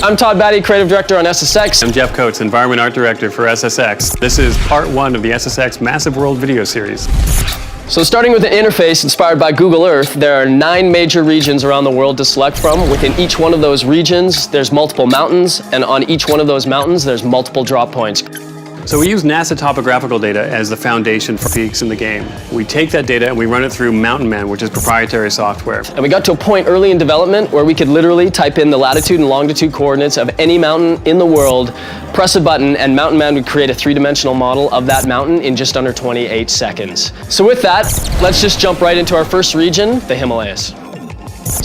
I'm Todd Batty, Creative Director on SSX. I'm Jeff Coates, Environment Art Director for SSX. This is part 1 of the SSX Massive World video series. So starting with an interface inspired by Google Earth, there are 9 major regions around the world to select from. Within each one of those regions, there's multiple mountains, and on each one of those mountains, there's multiple drop points. So we use NASA topographical data as the foundation for peaks in the game. We take that data and we run it through Mountain Man, which is proprietary software. And we got to a point early in development where we could literally type in the latitude and longitude coordinates of any mountain in the world, press a button, and Mountain Man would create a 3-dimensional model of that mountain in just under 28 seconds. So with that, let's just jump right into our first region, the Himalayas.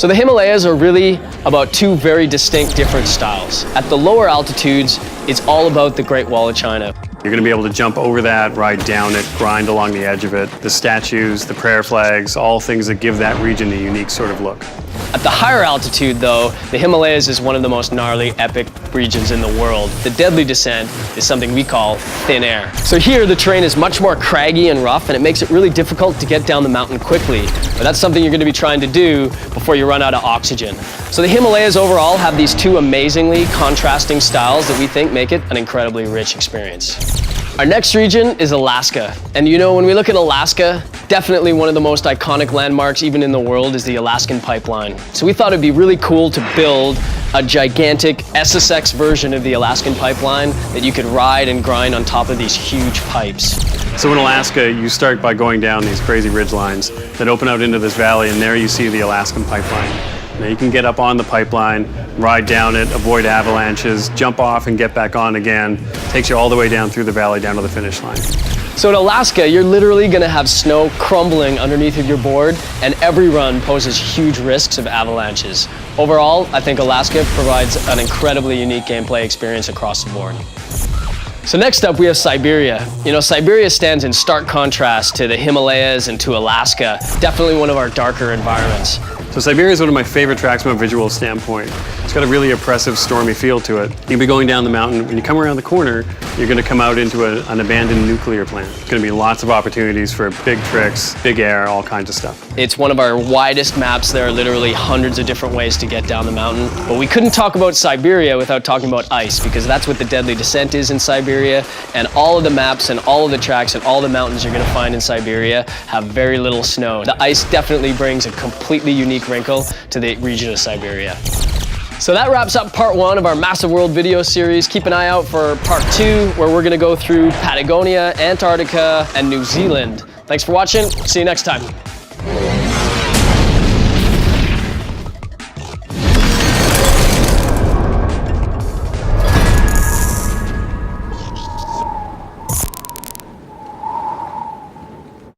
So the Himalayas are really about 2 very distinct different styles. At the lower altitudes, it's all about the Great Wall of China. You're going to be able to jump over that, ride down it, grind along the edge of it. The statues, the prayer flags, all things that give that region a unique sort of look. At the higher altitude, though, the Himalayas is one of the most gnarly, epic regions in the world. The deadly descent is something we call thin air. So here, the terrain is much more craggy and rough, and it makes it really difficult to get down the mountain quickly. But that's something you're going to be trying to do before you run out of oxygen. So the Himalayas overall have these 2 amazingly contrasting styles that we think make it an incredibly rich experience. Our next region is Alaska. And you know, when we look at Alaska, definitely one of the most iconic landmarks even in the world is the Alaskan Pipeline. So we thought it'd be really cool to build a gigantic SSX version of the Alaskan Pipeline that you could ride and grind on top of these huge pipes. So in Alaska, you start by going down these crazy ridge lines that open out into this valley, and there you see the Alaskan Pipeline. Now you can get up on the pipeline, ride down it, avoid avalanches, jump off and get back on again. Takes you all the way down through the valley down to the finish line. So in Alaska, you're literally going to have snow crumbling underneath of your board, and every run poses huge risks of avalanches. Overall, I think Alaska provides an incredibly unique gameplay experience across the board. So next up, we have Siberia. You know, Siberia stands in stark contrast to the Himalayas and to Alaska. Definitely one of our darker environments. So Siberia is one of my favorite tracks from a visual standpoint. It's got a really oppressive, stormy feel to it. You'll be going down the mountain. When you come around the corner, you're going to come out into an abandoned nuclear plant. There's going to be lots of opportunities for big tricks, big air, all kinds of stuff. It's one of our widest maps. There are literally hundreds of different ways to get down the mountain. But we couldn't talk about Siberia without talking about ice, because that's what the deadly descent is in Siberia. And all of the maps and all of the tracks and all the mountains you're going to find in Siberia have very little snow. The ice definitely brings a completely unique wrinkle to the region of Siberia. So that wraps up part 1 of our Massive World video series. Keep an eye out for part 2, where we're going to go through Patagonia, Antarctica, and New Zealand. Thanks for watching. See you next time.